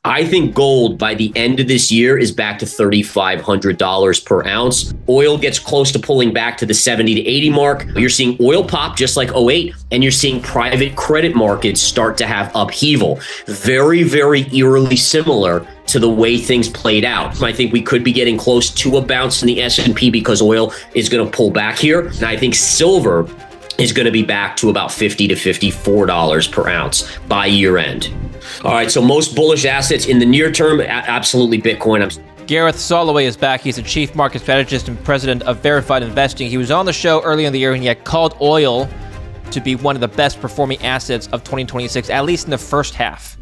I think gold by the end of this year is back to $3,500 per ounce. Oil gets close to pulling back to the 70 to 80 mark. You're seeing oil pop just like '08, and you're seeing private credit markets start to have upheaval. Very, very eerily similar to the way things played out. I think we could be getting close to a bounce in the S&P because oil is going to pull back here. And I think silver is going to be back to about $50 to $54 per ounce by year end. All right, so most bullish assets in the near term, absolutely Bitcoin. Gareth Soloway is back. He's the Chief Market Strategist and President of Verified Investing. He was on the show earlier in the year and he had called oil to be one of the best performing assets of 2026, at least in the first half.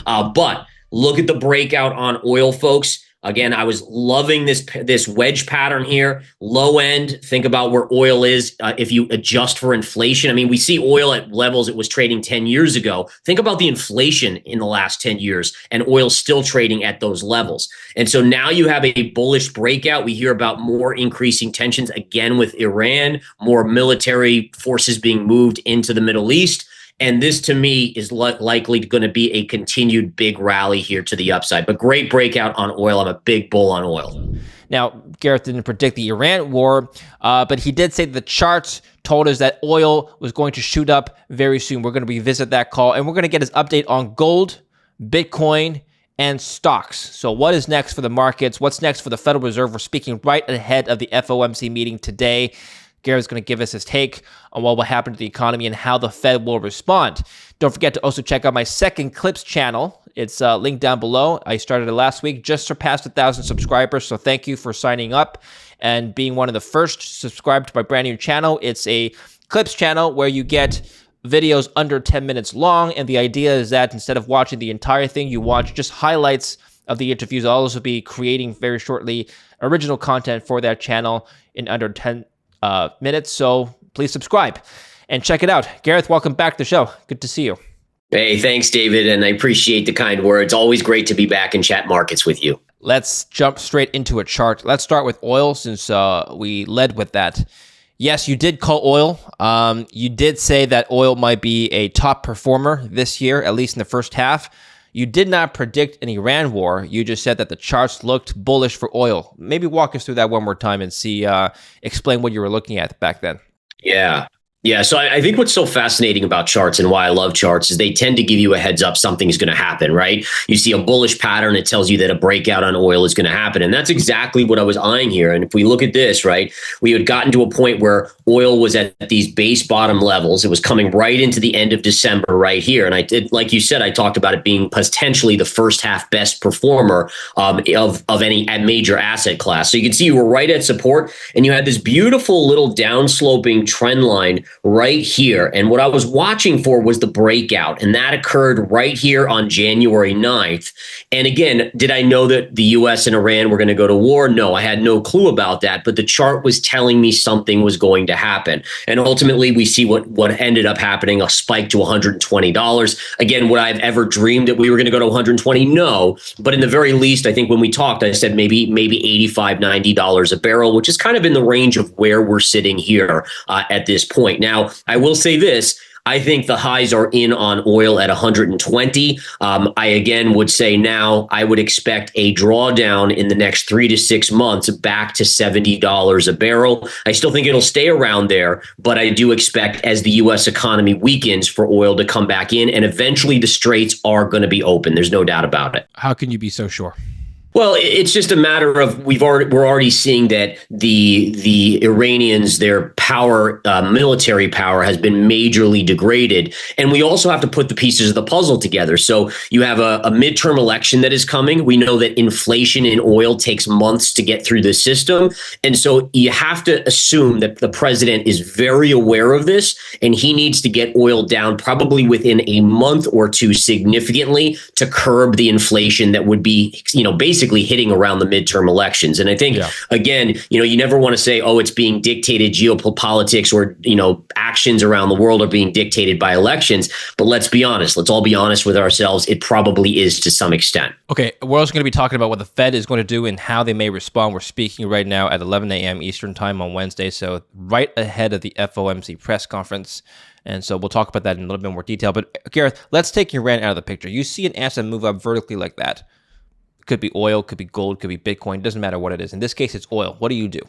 But look at the breakout on oil, folks. Again, I was loving this wedge pattern here. Low end, think about where oil is if you adjust for inflation. I mean, we see oil at levels it was trading 10 years ago. Think about the inflation in the last 10 years and oil still trading at those levels. And so now you have a bullish breakout. We hear about more increasing tensions again with Iran, more military forces being moved into the Middle East. And this, to me, is likely going to be a continued big rally here to the upside. But great breakout on oil. I'm a big bull on oil. Now, Gareth didn't predict the Iran war, but he did say the charts told us that oil was going to shoot up very soon. We're going to revisit that call, and we're going to get his update on gold, Bitcoin, and stocks. So what is next for the markets? What's next for the Federal Reserve? We're speaking right ahead of the FOMC meeting today. Gareth's going to give us his take on what will happen to the economy and how the Fed will respond. Don't forget to also check out my second Clips channel. It's linked down below. I started it last week, just surpassed 1,000 subscribers. So thank you for signing up and being one of the first subscribed to my brand new channel. It's a Clips channel where you get videos under 10 minutes long. And the idea is that instead of watching the entire thing, you watch just highlights of the interviews. I'll also be creating very shortly original content for that channel in under 10 minutes. So please subscribe and check it out. Gareth, welcome back to the show. Good to see you. Hey, thanks, David. And I appreciate the kind words. Always great to be back in chat markets with you. Let's jump straight into a chart. Let's start with oil since we led with that. Yes, you did call oil. You did say that oil might be a top performer this year, at least in the first half. You did not predict an Iran war. You just said that the charts looked bullish for oil. Maybe walk us through that one more time and explain what you were looking at back then. Yeah. So I think what's so fascinating about charts and why I love charts is they tend to give you a heads up something is going to happen, right? You see a bullish pattern, it tells you that a breakout on oil is going to happen. And that's exactly what I was eyeing here. And if we look at this, right, we had gotten to a point where oil was at these base bottom levels. It was coming right into the end of December right here. And I did, like you said, I talked about it being potentially the first half best performer of any major asset class. So you can see you were right at support and you had this beautiful little downsloping trend line right here. And what I was watching for was the breakout. And that occurred right here on January 9th. And again, did I know that the US and Iran were going to go to war? No, I had no clue about that. But the chart was telling me something was going to happen. And ultimately, we see what ended up happening, a spike to $120. Again, would I have ever dreamed that we were going to go to 120? No. But in the very least, I think when we talked, I said maybe $85, $90 a barrel, which is kind of in the range of where we're sitting here at this point. Now, I will say this. I think the highs are in on oil at 120. I again would say now I would expect a drawdown in the next 3 to 6 months back to $70 a barrel. I still think it'll stay around there, but I do expect as the U.S. economy weakens for oil to come back in, and eventually the straits are going to be open. There's no doubt about it. How can you be so sure? Well, it's just a matter of we're already seeing that the Iranians, their power, military power, has been majorly degraded, and we also have to put the pieces of the puzzle together. So you have a midterm election that is coming. We know that inflation in oil takes months to get through the system, and so you have to assume that the president is very aware of this, and he needs to get oil down probably within a month or two significantly to curb the inflation that would be, basically basically hitting around the midterm elections. And I think, again, you never want to say, oh, it's being dictated geopolitics or, actions around the world are being dictated by elections. But let's be honest. Let's all be honest with ourselves. It probably is to some extent. Okay, we're also going to be talking about what the Fed is going to do and how they may respond. We're speaking right now at 11 a.m. Eastern time on Wednesday, so right ahead of the FOMC press conference. And so we'll talk about that in a little bit more detail. But Gareth, let's take Iran out of the picture. You see an asset move up vertically like that. It could be oil, could be gold, could be Bitcoin. It doesn't matter what it is. In this case, it's oil. What do you do?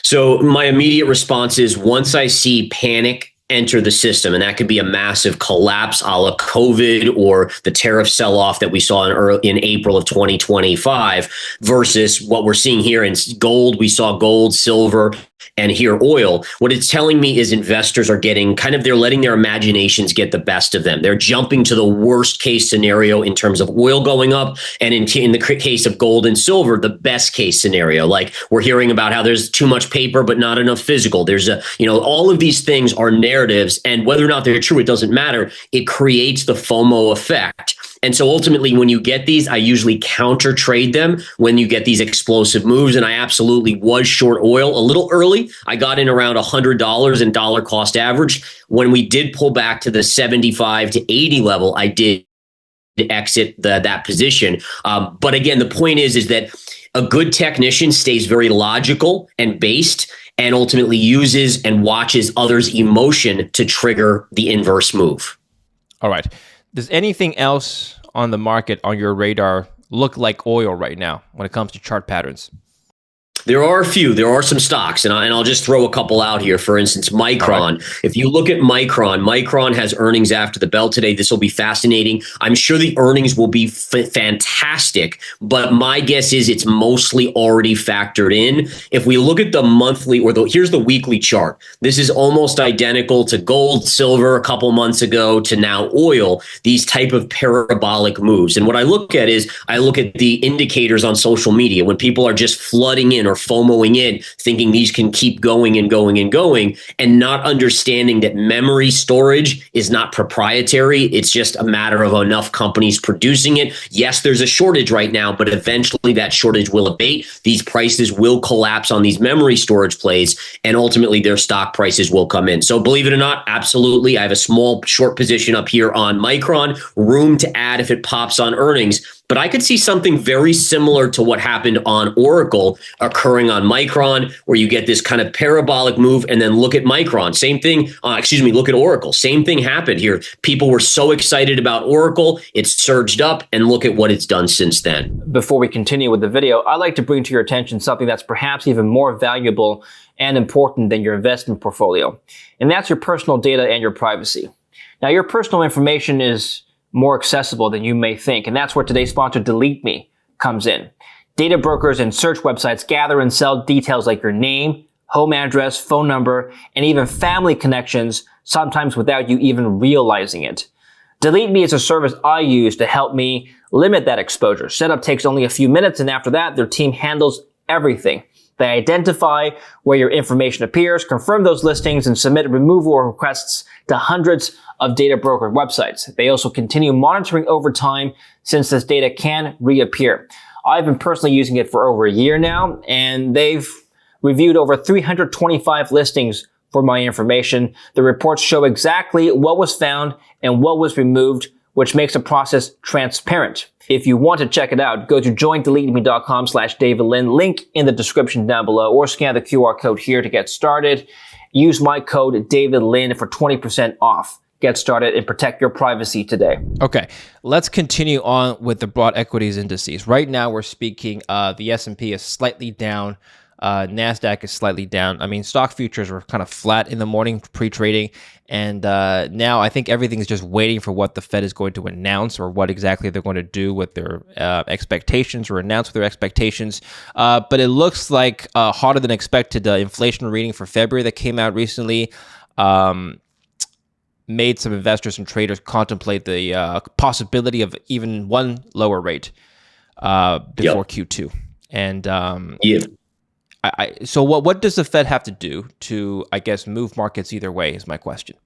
So my immediate response is once I see panic enter the system, and that could be a massive collapse a la COVID or the tariff sell-off that we saw in April of 2025 versus what we're seeing here in gold. We saw gold, silver, and here oil. What it's telling me is investors are getting they're letting their imaginations get the best of them. They're jumping to the worst case scenario in terms of oil going up. And in the case of gold and silver, the best case scenario. Like we're hearing about how there's too much paper, but not enough physical. There's all of these things are narratives, and whether or not they're true, it doesn't matter. It creates the FOMO effect. And so ultimately, when you get these, I usually counter trade them when you get these explosive moves. And I absolutely was short oil a little early. I got in around $100 in dollar cost average. When we did pull back to the 75 to 80 level, I did exit that position. But again, the point is that a good technician stays very logical and based and ultimately uses and watches others' emotion to trigger the inverse move. All right. Does anything else on the market on your radar look like oil right now when it comes to chart patterns? There are a few. There are some stocks, and I'll just throw a couple out here. For instance, Micron. Right. If you look at Micron has earnings after the bell today. This will be fascinating. I'm sure the earnings will be fantastic, but my guess is it's mostly already factored in. If we look at the monthly here's the weekly chart. This is almost identical to gold, silver a couple months ago to now oil, these type of parabolic moves. And what I look at is I look at the indicators on social media when people are just flooding in or FOMOing in, thinking these can keep going and going and going, and not understanding that memory storage is not proprietary. It's just a matter of enough companies producing it. Yes, there's a shortage right now, but eventually that shortage will abate. These prices will collapse on these memory storage plays, and ultimately their stock prices will come in. So believe it or not, absolutely. I have a small short position up here on Micron, room to add if it pops on earnings. But I could see something very similar to what happened on Oracle occurring on Micron, where you get this kind of parabolic move, and then look at Micron. Same thing, look at Oracle. Same thing happened here. People were so excited about Oracle, it surged up, and look at what it's done since then. Before we continue with the video, I'd like to bring to your attention something that's perhaps even more valuable and important than your investment portfolio, and that's your personal data and your privacy. Now, your personal information is more accessible than you may think. And that's where today's sponsor, Delete Me, comes in. Data brokers and search websites gather and sell details like your name, home address, phone number, and even family connections, sometimes without you even realizing it. Delete Me is a service I use to help me limit that exposure. Setup takes only a few minutes, and after that, their team handles everything. They identify where your information appears, confirm those listings, and submit removal requests to hundreds of data broker websites. They also continue monitoring over time since this data can reappear. I've been personally using it for over a year now, and they've reviewed over 325 listings for my information. The reports show exactly what was found and what was removed, which makes the process transparent. If you want to check it out, go to joindeleteme.com/DavidLin, link in the description down below, or scan the QR code here to get started. Use my code DavidLin for 20% off. Get started and protect your privacy today. Okay, let's continue on with the broad equities indices. Right now, we're speaking, the S&P is slightly down. NASDAQ is slightly down. I mean, stock futures were kind of flat in the morning pre-trading. And now I think everything is just waiting for what the Fed is going to announce or what exactly they're going to do with their expectations or announce with their expectations. But it looks like hotter than expected inflation reading for February that came out recently made some investors and traders contemplate the possibility of even one lower rate before Q2. And so what does the Fed have to do to, I guess, move markets either way is my question.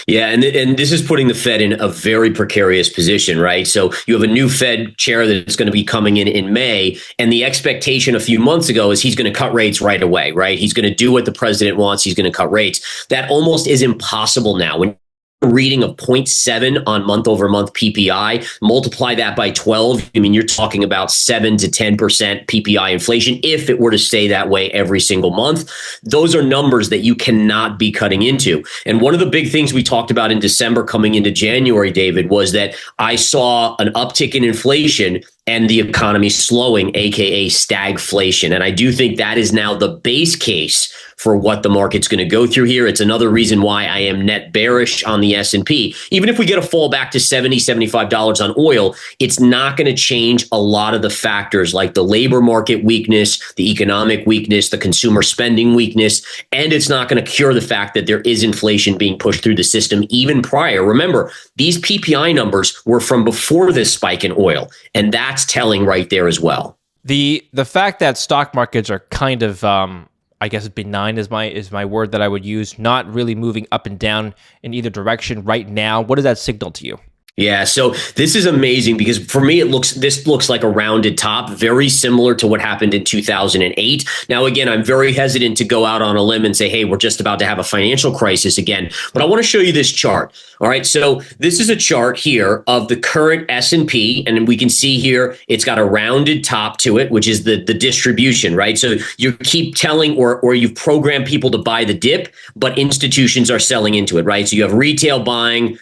Yeah, and this is putting the Fed in a very precarious position, right? So you have a new Fed chair that's going to be coming in May, and the expectation a few months ago is he's going to cut rates right away, right? He's going to do what the president wants. He's going to cut rates. That almost is impossible now. When reading of zero point 0.7 on month over month PPI, multiply that by 12. I mean, you're talking about 7 to 10% PPI inflation if it were to stay that way every single month. Those are numbers that you cannot be cutting into. And one of the big things we talked about in December coming into January, David, was that I saw an uptick in inflation and the economy slowing, aka stagflation. And I do think that is now the base case for what the market's going to go through here. It's another reason why I am net bearish on the S&P. Even if we get a fall back to $70, $75 on oil, it's not going to change a lot of the factors like the labor market weakness, the economic weakness, the consumer spending weakness, and it's not going to cure the fact that there is inflation being pushed through the system even prior. Remember, these PPI numbers were from before this spike in oil, and that's telling right there as well. The fact that stock markets are kind of I guess benign is my word that I would use, not really moving up and down in either direction right now. What does that signal to you? Yeah, so this is amazing because for me, this looks like a rounded top, very similar to what happened in 2008. Now, again, I'm very hesitant to go out on a limb and say, hey, we're just about to have a financial crisis again. But I want to show you this chart. All right, so this is a chart here of the current S&P, and we can see here it's got a rounded top to it, which is the distribution, right? So you keep telling or you've programmed people to buy the dip, but institutions are selling into it, right? So you have retail buying,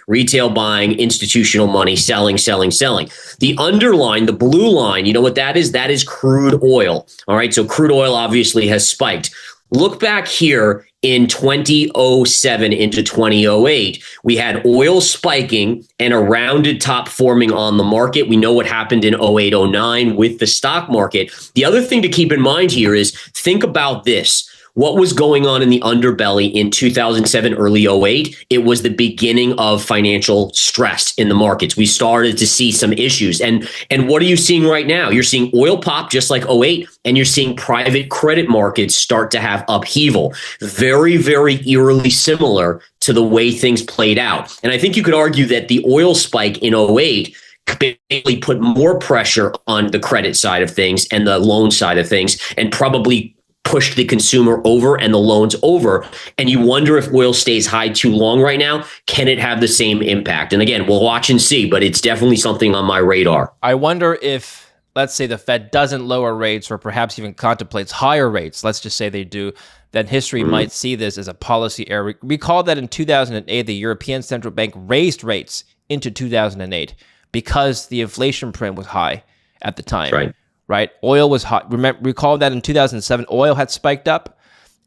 institutional money selling. The underline, the blue line, you know what that is? That is crude oil. All right. So crude oil obviously has spiked. Look back here in 2007 into 2008. We had oil spiking and a rounded top forming on the market. We know what happened in 08, 09 with the stock market. The other thing to keep in mind here is think about this. What was going on in the underbelly in 2007, early 08? It was the beginning of financial stress in the markets. We started to see some issues. And what are you seeing right now? You're seeing oil pop just like 08, and you're seeing private credit markets start to have upheaval. Very, very eerily similar to the way things played out. And I think you could argue that the oil spike in 08 basically put more pressure on the credit side of things and the loan side of things, and probably pushed the consumer over and the loans over. And you wonder if oil stays high too long right now, can it have the same impact? And again, we'll watch and see, but it's definitely something on my radar. I wonder if, let's say the Fed doesn't lower rates or perhaps even contemplates higher rates, let's just say they do, then history might see this as a policy error. Recall that in 2008, the European Central Bank raised rates into 2008 because the inflation print was high at the time. Right. Right, oil was hot. Recall that in 2007, oil had spiked up,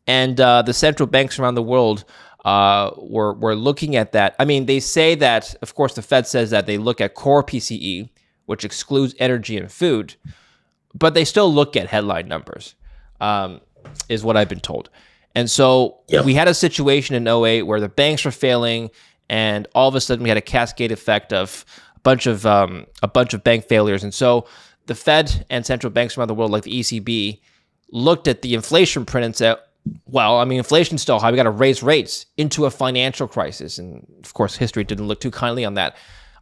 and the central banks around the world were looking at that. I mean, they say that, of course, the Fed says that they look at core PCE, which excludes energy and food, but they still look at headline numbers, is what I've been told. And so we had a situation in 08 where the banks were failing, and all of a sudden we had a cascade effect of a bunch of bank failures, and so the Fed and central banks around the world, like the ECB, looked at the inflation print and said, well, I mean, inflation's still high. We got to raise rates into a financial crisis. And of course, history didn't look too kindly on that.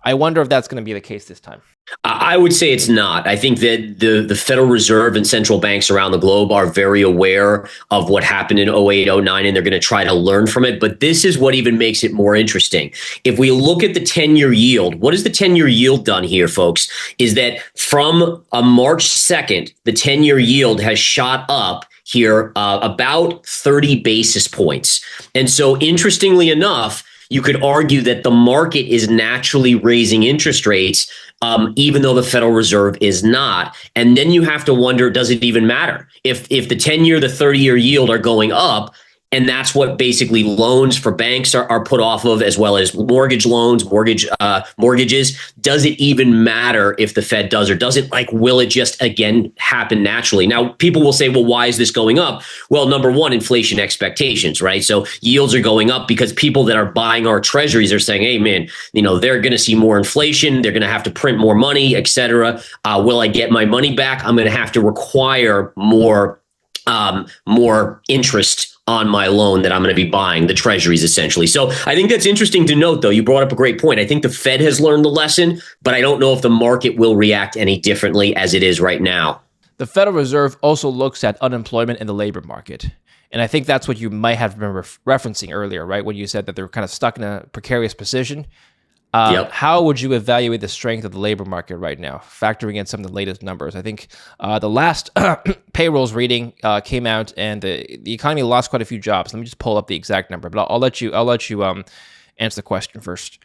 I wonder if that's going to be the case this time. I would say it's not. I think that the Federal Reserve and central banks around the globe are very aware of what happened in 08, 09, and they're going to try to learn from it. But this is what even makes it more interesting. If we look at the 10-year yield, what has the 10-year yield done here, folks? Is that from March 2nd, the 10-year yield has shot up here about 30 basis points. And so interestingly enough, you could argue that the market is naturally raising interest rates, even though the Federal Reserve is not. And then you have to wonder, does it even matter? If the 10-year, the 30-year yield are going up, and that's what basically loans for banks are put off of, as well as mortgage loans, mortgages. Does it even matter if the Fed does or doesn't? Like, will it just, again, happen naturally? Now, people will say, well, why is this going up? Well, number one, inflation expectations, right? So yields are going up because people that are buying our treasuries are saying, hey, man, they're going to see more inflation. They're going to have to print more money, et cetera. Will I get my money back? I'm going to have to require more interest on my loan that I'm going to be buying, the treasuries essentially. So I think that's interesting to note, though. You brought up a great point. I think the Fed has learned the lesson, but I don't know if the market will react any differently as it is right now. The Federal Reserve also looks at unemployment in the labor market. And I think that's what you might have been referencing earlier, right? When you said that they're kind of stuck in a precarious position. Yep. How would you evaluate the strength of the labor market right now, factoring in some of the latest numbers? I think the last payrolls reading came out, and the economy lost quite a few jobs. Let me just pull up the exact number, but I'll let you answer the question first.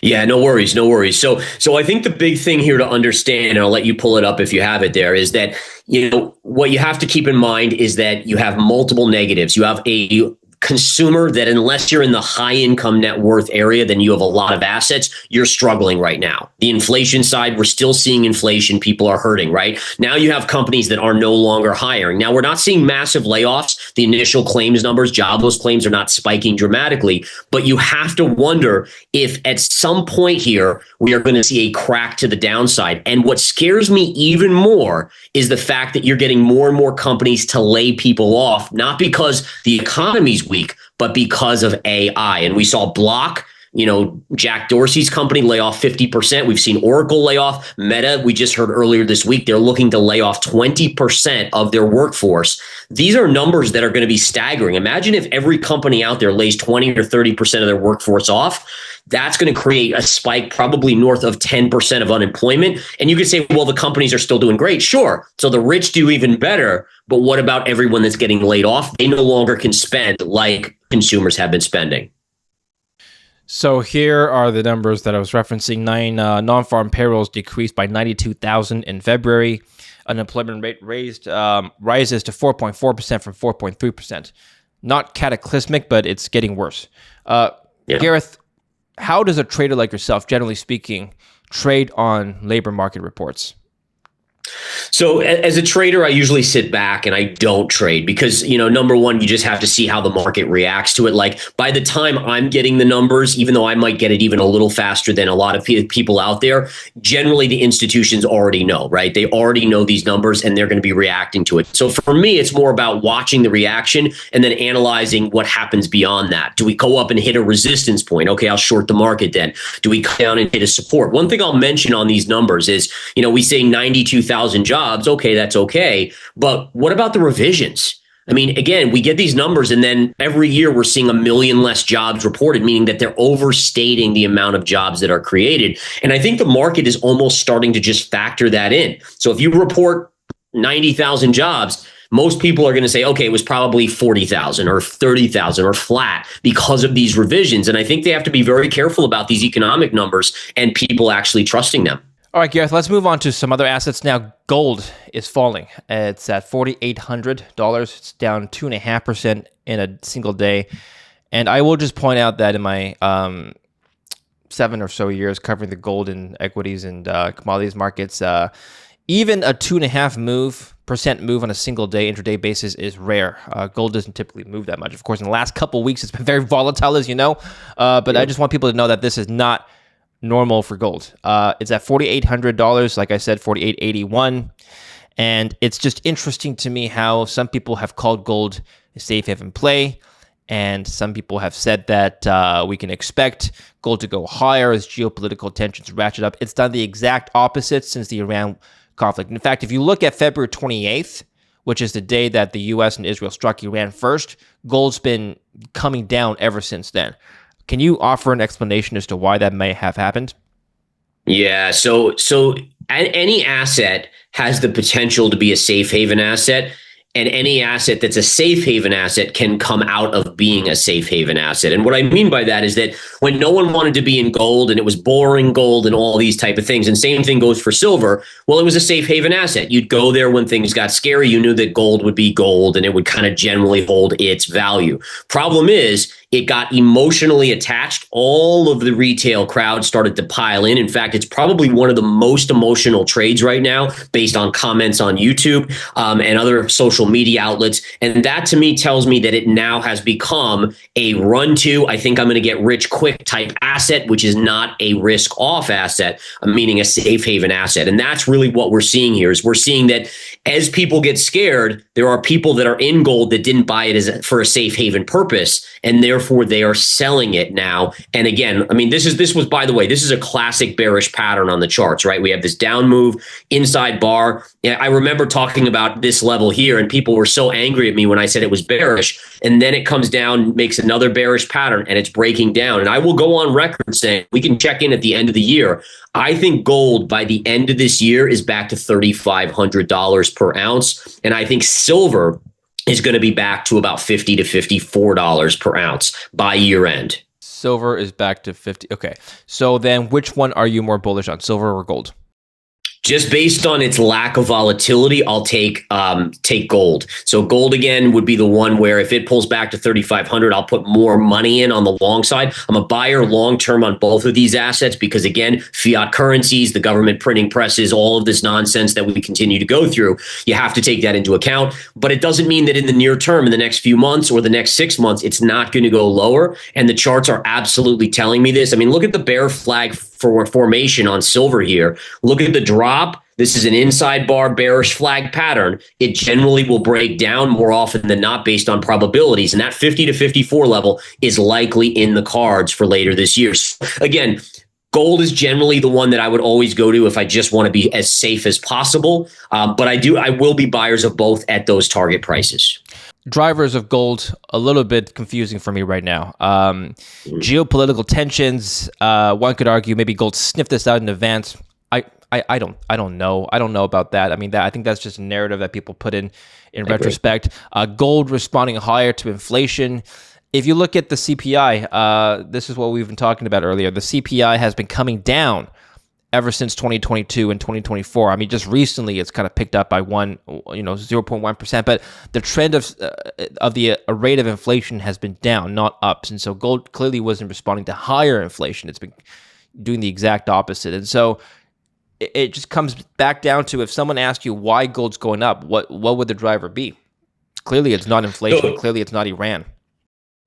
Yeah, no worries. So I think the big thing here to understand, and I'll let you pull it up if you have it there, is that, what you have to keep in mind is that you have multiple negatives. You have a consumer that, unless you're in the high income net worth area, then you have a lot of assets. You're struggling right now. The inflation side, we're still seeing inflation. People are hurting, right? Now you have companies that are no longer hiring. Now we're not seeing massive layoffs. The initial claims numbers, jobless claims, are not spiking dramatically, but you have to wonder if at some point here, we are going to see a crack to the downside. And what scares me even more is the fact that you're getting more and more companies to lay people off, not because the economy's weak, but because of AI. And we saw Block, Jack Dorsey's company, lay off 50%. We've seen Oracle lay off. Meta, we just heard earlier this week, they're looking to lay off 20% of their workforce. These are numbers that are going to be staggering. Imagine if every company out there lays 20 or 30% of their workforce off. That's going to create a spike probably north of 10% of unemployment. And you could say, well, the companies are still doing great. Sure. So the rich do even better. But what about everyone that's getting laid off? They no longer can spend like consumers have been spending. So here are the numbers that I was referencing. Non-farm payrolls decreased by 92,000 in February. Unemployment rate rises to 4.4% from 4.3%. Not cataclysmic, but it's getting worse. Gareth, how does a trader like yourself, generally speaking, trade on labor market reports? So as a trader, I usually sit back and I don't trade because, number one, you just have to see how the market reacts to it. Like by the time I'm getting the numbers, even though I might get it even a little faster than a lot of people out there, generally the institutions already know, right? They already know these numbers and they're going to be reacting to it. So for me, it's more about watching the reaction and then analyzing what happens beyond that. Do we go up and hit a resistance point? Okay, I'll short the market then. Do we come down and hit a support? One thing I'll mention on these numbers is, we say 92,000 jobs. Okay, that's okay. But what about the revisions? I mean, again, we get these numbers and then every year we're seeing 1 million less jobs reported, meaning that they're overstating the amount of jobs that are created. And I think the market is almost starting to just factor that in. So if you report 90,000 jobs, most people are going to say, okay, it was probably 40,000 or 30,000 or flat because of these revisions. And I think they have to be very careful about these economic numbers and people actually trusting them. All right, Gareth, let's move on to some other assets now. Gold is falling. It's at $4,800. It's down 2.5% in a single day. And I will just point out that in my 7 or so years covering the gold and equities and commodities markets, even a 2.5% move on a single day, intraday basis is rare. Gold doesn't typically move that much. Of course, in the last couple of weeks, it's been very volatile, as you know. But I just want people to know that this is not normal for gold. It's at $4,800, like I said, $4,881. And it's just interesting to me how some people have called gold a safe haven play. And some people have said that we can expect gold to go higher as geopolitical tensions ratchet up. It's done the exact opposite since the Iran conflict. In fact, if you look at February 28th, which is the day that the U.S. and Israel struck Iran first, gold's been coming down ever since then. Can you offer an explanation as to why that may have happened? Yeah, so any asset has the potential to be a safe haven asset, and any asset that's a safe haven asset can come out of being a safe haven asset. And what I mean by that is that when no one wanted to be in gold and it was boring gold and all these type of things, and same thing goes for silver, well, it was a safe haven asset. You'd go there when things got scary. You knew that gold would be gold and it would kind of generally hold its value. Problem is, it got emotionally attached. All of the retail crowd started to pile in. In fact, it's probably one of the most emotional trades right now based on comments on YouTube and other social media outlets. And that to me tells me that it now has become a run to, I think I'm going to get rich quick type asset, which is not a risk off asset, meaning a safe haven asset. And that's really what we're seeing here is we're seeing that as people get scared, there are people that are in gold that didn't buy it as for a safe haven purpose, and therefore they are selling it now. And again, I mean, this was, by the way, this is a classic bearish pattern on the charts, right? We have this down move, inside bar. I remember talking about this level here, and people were so angry at me when I said it was bearish, and then it comes down, makes another bearish pattern, and it's breaking down. And I will go on record saying we can check in at the end of the year. I think gold by the end of this year is back to $3,500 per ounce. And I think silver is going to be back to about $50 to $54 per ounce by year end. Silver is back to 50. Okay. So then which one are you more bullish on, silver or gold? Just based on its lack of volatility, I'll take gold. So gold again would be the one where if it pulls back to 3,500, I'll put more money in on the long side. I'm a buyer long term on both of these assets because again, fiat currencies, the government printing presses, all of this nonsense that we continue to go through, you have to take that into account. But it doesn't mean that in the near term, in the next few months or the next 6 months, it's not going to go lower. And the charts are absolutely telling me this. I mean, look at the bear flag for formation on silver here. Look at the drop. This is an inside bar bearish flag pattern. It generally will break down more often than not based on probabilities. And that 50 to 54 level is likely in the cards for later this year. So again, gold is generally the one that I would always go to if I just want to be as safe as possible. But I will be buyers of both at those target prices. Drivers of gold, a little bit confusing for me right now. Geopolitical tensions, one could argue maybe gold sniffed this out in advance. I don't know. I don't know about that. I mean, I think that's just a narrative that people put in retrospect. Gold responding higher to inflation. If you look at the CPI, this is what we've been talking about earlier. The CPI has been coming down ever since 2022 and 2024. I mean, just recently it's kind of picked up by 0.1%, but the trend of the rate of inflation has been down, not up. And so gold clearly wasn't responding to higher inflation. It's been doing the exact opposite. And so it just comes back down to, if someone asks you why gold's going up, what would the driver be? Clearly it's not inflation. Clearly it's not Iran.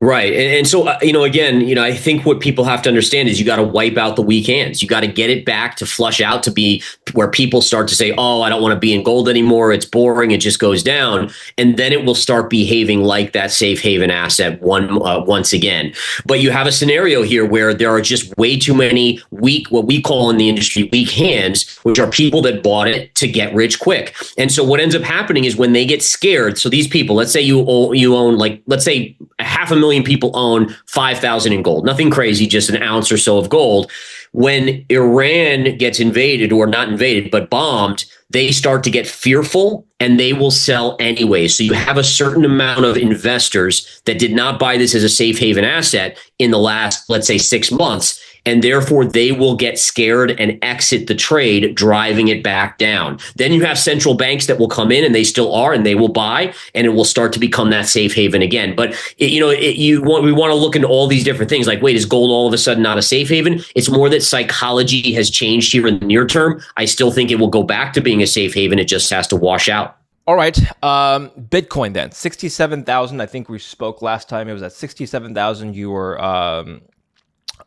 Right. And so, again, I think what people have to understand is you got to wipe out the weak hands. You got to get it back to flush out to be where people start to say, oh, I don't want to be in gold anymore. It's boring. It just goes down. And then it will start behaving like that safe haven asset once again. But you have a scenario here where there are just way too many weak, what we call in the industry, weak hands, which are people that bought it to get rich quick. And so what ends up happening is when they get scared. So these people, let's say you own let's say 500,000 people own 5,000 in gold. Nothing crazy, just an ounce or so of gold. When Iran gets invaded, or not invaded, but bombed, they start to get fearful and they will sell anyway. So you have a certain amount of investors that did not buy this as a safe haven asset in the last, let's say, 6 months. And therefore, they will get scared and exit the trade, driving it back down. Then you have central banks that will come in, and they still are, and they will buy, and it will start to become that safe haven again. But we want to look into all these different things. Like, wait, is gold all of a sudden not a safe haven? It's more that psychology has changed here in the near term. I still think it will go back to being a safe haven. It just has to wash out. All right. Bitcoin then, 67,000. I think we spoke last time. It was at 67,000. You were.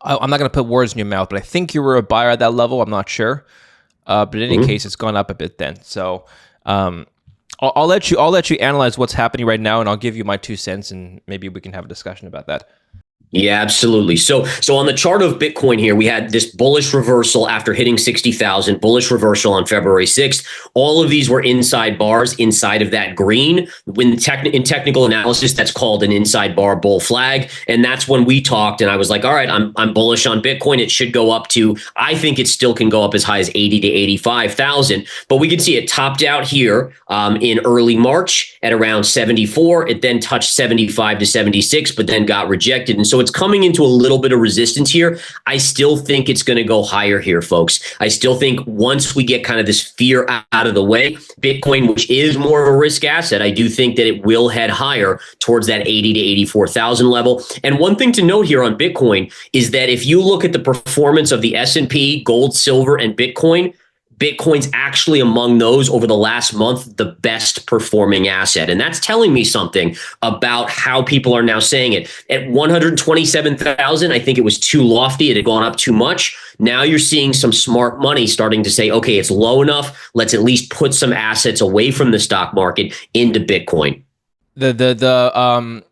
I'm not going to put words in your mouth, but I think you were a buyer at that level. I'm not sure. But in any case, it's gone up a bit then. So I'll let you analyze what's happening right now, and I'll give you my 2 cents, and maybe we can have a discussion about that. Yeah, absolutely. So on the chart of Bitcoin here, we had this bullish reversal after hitting 60,000, bullish reversal on February 6th. All of these were inside bars inside of that green. In technical analysis, that's called an inside bar bull flag. And that's when we talked, and I was like, all right, I'm bullish on Bitcoin. It should go up to, I think it still can go up as high as 80 to 85,000. But we can see it topped out here in early March at around 74. It then touched 75 to 76, but then got rejected. And so So it's coming into a little bit of resistance here. I still think it's going to go higher here, folks. I still think once we get kind of this fear out of the way, Bitcoin, which is more of a risk asset, I do think that it will head higher towards that 80 to 84,000 level. And one thing to note here on Bitcoin is that if you look at the performance of the S&P, gold, silver, and Bitcoin's actually among those over the last month, the best performing asset. And that's telling me something about how people are now saying it. At 127,000, I think it was too lofty. It had gone up too much. Now you're seeing some smart money starting to say, okay, it's low enough. Let's at least put some assets away from the stock market into Bitcoin. The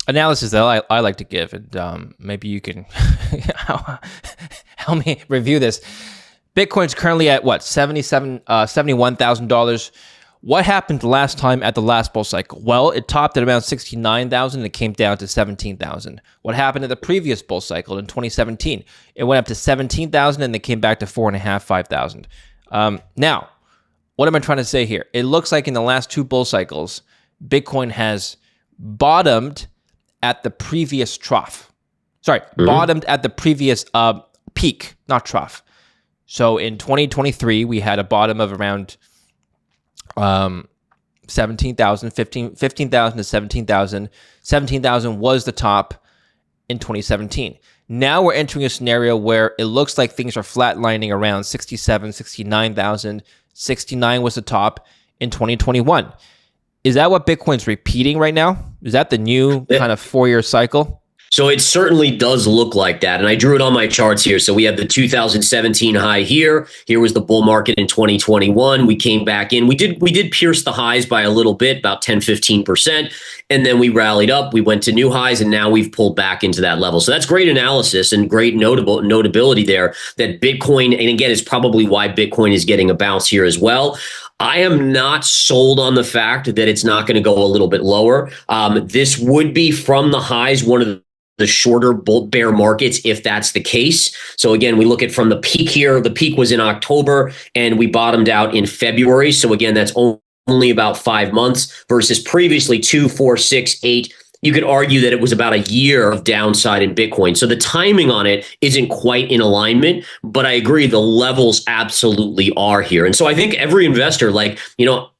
analysis that I like to give, and maybe you can help me review this. Bitcoin's currently at what, $71,000. What happened last time at the last bull cycle? Well, it topped at around 69,000 and it came down to 17,000. What happened at the previous bull cycle in 2017? It went up to 17,000 and it came back to 4,500, 5,000. Now, what am I trying to say here? It looks like in the last two bull cycles, Bitcoin has bottomed at the previous trough. Bottomed at the previous peak, not trough. So in 2023, we had a bottom of around 17,000, 15,000 to 17,000. 17,000 was the top in 2017. Now we're entering a scenario where it looks like things are flatlining around 67, 69,000. 69 was the top in 2021. Is that what Bitcoin's repeating right now? Is that the new kind of 4-year cycle? So it certainly does look like that. And I drew it on my charts here. So we have the 2017 high here. Here was the bull market in 2021. We came back in. We did pierce the highs by a little bit, about 10, 15%. And then we rallied up. We went to new highs, and now we've pulled back into that level. So that's great analysis and great notability there that Bitcoin, and again, is probably why Bitcoin is getting a bounce here as well. I am not sold on the fact that it's not going to go a little bit lower. This would be from the highs, one of the shorter bear markets, if that's the case. So again, we look at from the peak here. The peak was in October and we bottomed out in February. So again, that's only about 5 months versus previously 2, 4, 6, 8. You could argue that it was about a year of downside in Bitcoin. So the timing on it isn't quite in alignment, but I agree the levels absolutely are here. And so I think every investor,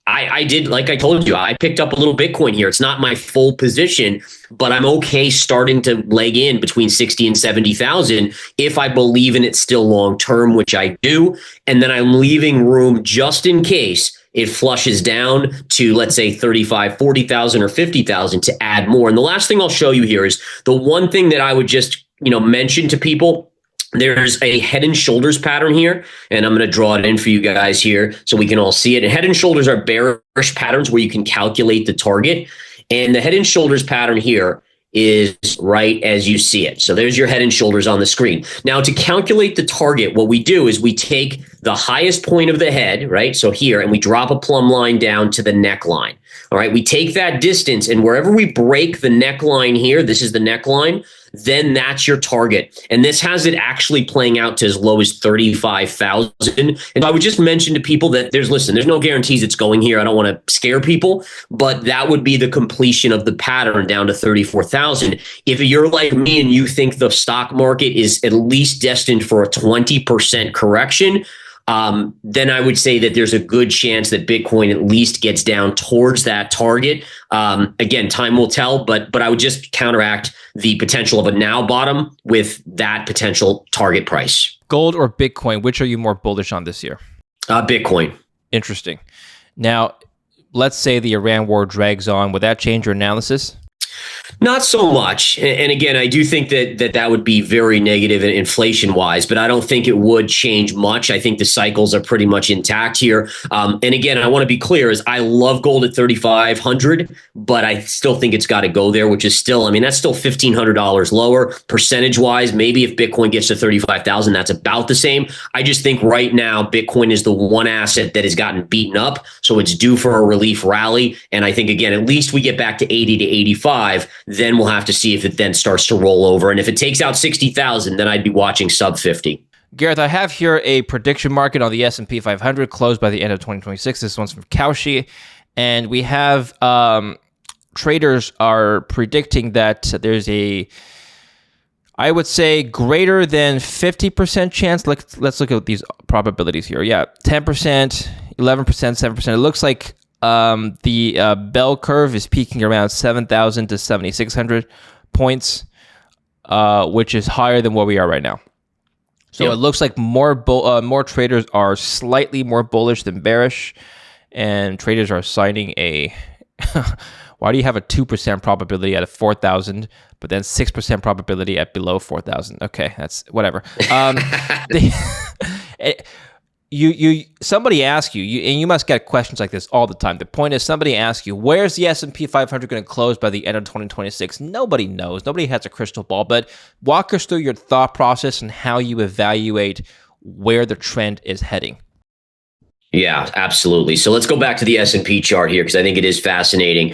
I did, like I told you, I picked up a little Bitcoin here. It's not my full position, but I'm okay starting to leg in between 60 and 70,000 if I believe in it still long term, which I do. And then I'm leaving room just in case it flushes down to, let's say, 35, 40,000 or 50,000 to add more. And the last thing I'll show you here is the one thing that I would just, mention to people. There's a head and shoulders pattern here, and I'm going to draw it in for you guys here so we can all see it. And head and shoulders are bearish patterns where you can calculate the target. And the head and shoulders pattern here is right as you see it. So there's your head and shoulders on the screen. Now, to calculate the target, what we do is we take the highest point of the head, right? So here, and we drop a plumb line down to the neckline. All right, we take that distance, and wherever we break the neckline here, this is the neckline, then that's your target. And this has it actually playing out to as low as 35,000. And I would just mention to people that there's no guarantees it's going here. I don't want to scare people, but that would be the completion of the pattern down to 34,000. If you're like me and you think the stock market is at least destined for a 20% correction, then I would say that there's a good chance that Bitcoin at least gets down towards that target. Again, time will tell, but I would just counteract the potential of a now bottom with that potential target price. Gold or Bitcoin, which are you more bullish on this year? Bitcoin. Interesting. Now, let's say the Iran war drags on. Would that change your analysis? Not so much. And again, I do think that would be very negative inflation-wise, but I don't think it would change much. I think the cycles are pretty much intact here. And again, I want to be clear, is I love gold at 3,500, but I still think it's got to go there, which is still, that's still $1,500 lower. Percentage-wise, maybe if Bitcoin gets to 35,000, that's about the same. I just think right now, Bitcoin is the one asset that has gotten beaten up, so it's due for a relief rally. And I think, again, at least we get back to 80 to 85, then we'll have to see if it then starts to roll over. And if it takes out 60,000, then I'd be watching sub 50. Gareth, I have here a prediction market on the S&P 500 closed by the end of 2026. This one's from Kaushi. And we have traders are predicting that there's a I would say greater than 50% chance. Let's look at these probabilities here. Yeah, 10%, 11%, 7%. It looks like the bell curve is peaking around 7,000 to 7,600 points, which is higher than where we are right now. So It looks like more traders are slightly more bullish than bearish, and traders are signing a. Why do you have a 2% probability at a 4,000, but then 6% probability at below 4,000? Okay, that's whatever. Somebody asks you, and you must get questions like this all the time. The point is, somebody asks you, where's the S&P 500 going to close by the end of 2026? Nobody knows. Nobody has a crystal ball. But walk us through your thought process and how you evaluate where the trend is heading. Yeah, absolutely. So let's go back to the S&P chart here, because I think it is fascinating.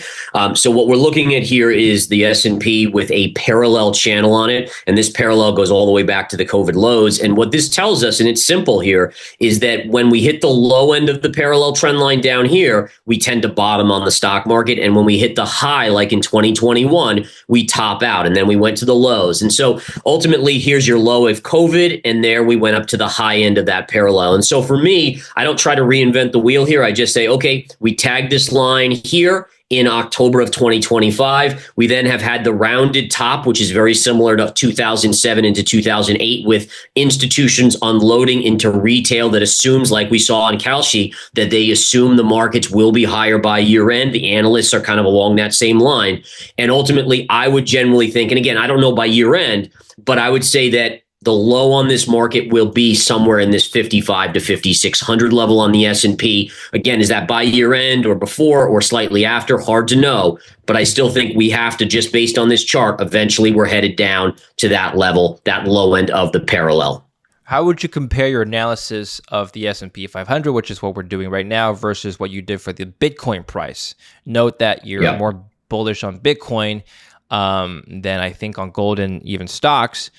So what we're looking at here is the S&P with a parallel channel on it. And this parallel goes all the way back to the COVID lows. And what this tells us, and it's simple here, is that when we hit the low end of the parallel trend line down here, we tend to bottom on the stock market. And when we hit the high, like in 2021, we top out, and then we went to the lows. And so ultimately, here's your low of COVID. And there we went up to the high end of that parallel. And so for me, I don't try to reinvent the wheel here. I just say, okay, we tagged this line here in October of 2025. We then have had the rounded top, which is very similar to 2007 into 2008, with institutions unloading into retail that assumes, like we saw on Kalshi, that they assume the markets will be higher by year end. The analysts are kind of along that same line. And ultimately, I would generally think, and again, I don't know by year end, but I would say that the low on this market will be somewhere in this 55 to 5,600 level on the S&P. Again, is that by year end or before or slightly after? Hard to know. But I still think we have to, just based on this chart, eventually we're headed down to that level, that low end of the parallel. How would you compare your analysis of the S&P 500, which is what we're doing right now, versus what you did for the Bitcoin price? Note that you're more bullish on Bitcoin than I think on gold and even stocks.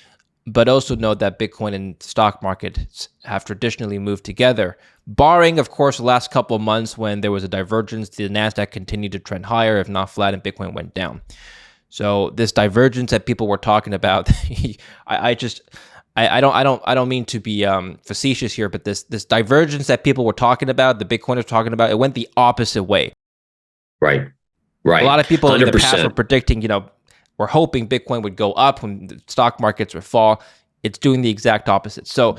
But also note that Bitcoin and stock markets have traditionally moved together, barring, of course, the last couple of months when there was a divergence. The NASDAQ continued to trend higher, if not flat, and Bitcoin went down. So this divergence that people were talking about, I don't mean to be facetious here, but this divergence that people were talking about, the Bitcoiners talking about, it went the opposite way. Right. A lot of people 100%. In the past were predicting, we're hoping Bitcoin would go up when the stock markets would fall. It's doing the exact opposite. So,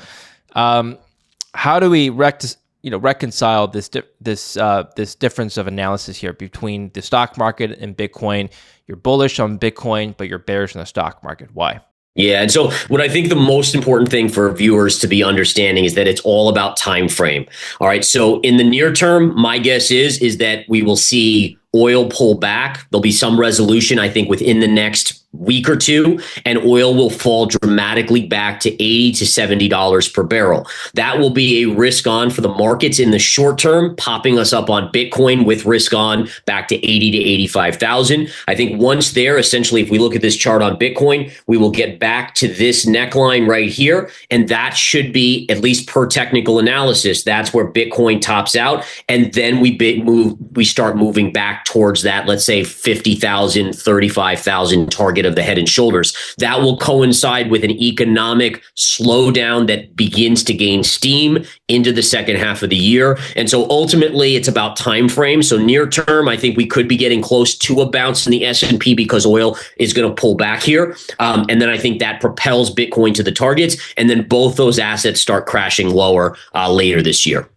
how do we reconcile this difference of analysis here between the stock market and Bitcoin? You're bullish on Bitcoin, but you're bearish on the stock market. Why? Yeah. And so what I think the most important thing for viewers to be understanding is that it's all about time frame. All right. So in the near term, my guess is that we will see oil pull back. There'll be some resolution, I think, within the next week or two, and oil will fall dramatically back to $80 to $70 per barrel. That will be a risk on for the markets in the short term, popping us up on Bitcoin with risk on back to 80 to 85,000. I think once there, essentially, if we look at this chart on Bitcoin, we will get back to this neckline right here. And that should be, at least per technical analysis, that's where Bitcoin tops out. And then we start moving back towards that, let's say 50,000, 35,000 target of the head and shoulders. That will coincide with an economic slowdown that begins to gain steam into the second half of the year. And so ultimately it's about time frame. So near term, I think we could be getting close to a bounce in the S&P because oil is going to pull back here. And then I think that propels Bitcoin to the targets. And then both those assets start crashing lower later this year.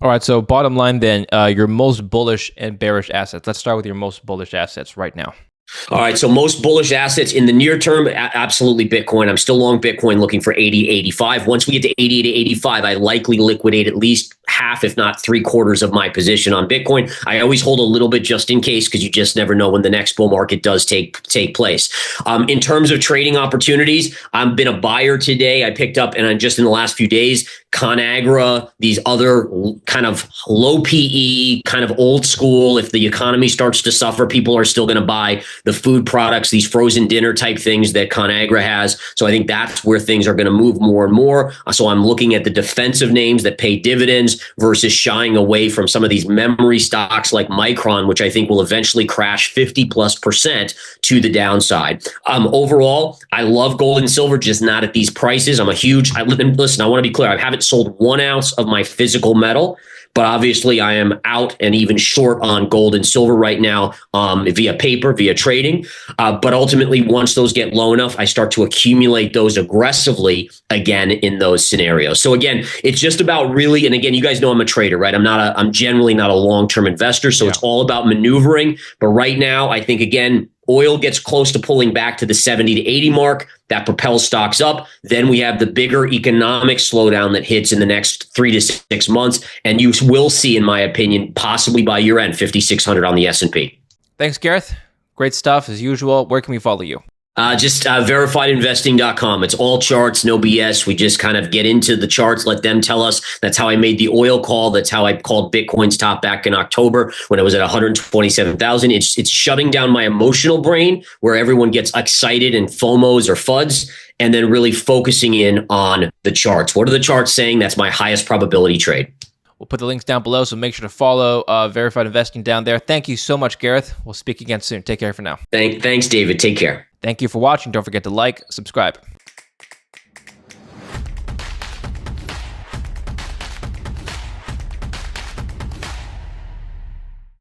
All right. So bottom line then, your most bullish and bearish assets. Let's start with your most bullish assets right now. All right. So most bullish assets in the near term, absolutely Bitcoin. I'm still long Bitcoin, looking for 80, 85. Once we get to 80 to 85, I likely liquidate at least half, if not 3/4 of my position on Bitcoin. I always hold a little bit just in case, because you just never know when the next bull market does take place. In terms of trading opportunities, I've been a buyer today. I picked up, and just in the last few days, ConAgra, these other kind of low PE, kind of old school. If the economy starts to suffer, people are still going to buy the food products, these frozen dinner type things that ConAgra has. So I think that's where things are going to move more and more. So I'm looking at the defensive names that pay dividends versus shying away from some of these memory stocks like Micron, which I think will eventually crash 50+% to the downside. Overall, I love gold and silver, just not at these prices. Listen, I want to be clear. I haven't sold 1 ounce of my physical metal, but obviously I am out and even short on gold and silver right now via paper, via trading. But ultimately, once those get low enough, I start to accumulate those aggressively again in those scenarios. So again, it's just about really, and again, you guys know I'm a trader, right? I'm generally not a long-term investor. So It's all about maneuvering. But right now, I think, again, oil gets close to pulling back to the 70 to 80 mark. That propels stocks up. Then we have the bigger economic slowdown that hits in the next 3 to 6 months. And you will see, in my opinion, possibly by year end, 5,600 on the S&P. Thanks, Gareth. Great stuff as usual. Where can we follow you? Just verifiedinvesting.com. It's all charts, no BS. We just kind of get into the charts, let them tell us. That's how I made the oil call. That's how I called Bitcoin's top back in October when it was at 127,000. It's shutting down my emotional brain where everyone gets excited and FOMOs or FUDs, and then really focusing in on the charts. What are the charts saying? That's my highest probability trade. We'll put the links down below, so make sure to follow Verified Investing down there. Thank you so much, Gareth. We'll speak again soon. Take care for now. Thanks, David. Take care. Thank you for watching. Don't forget to like, subscribe.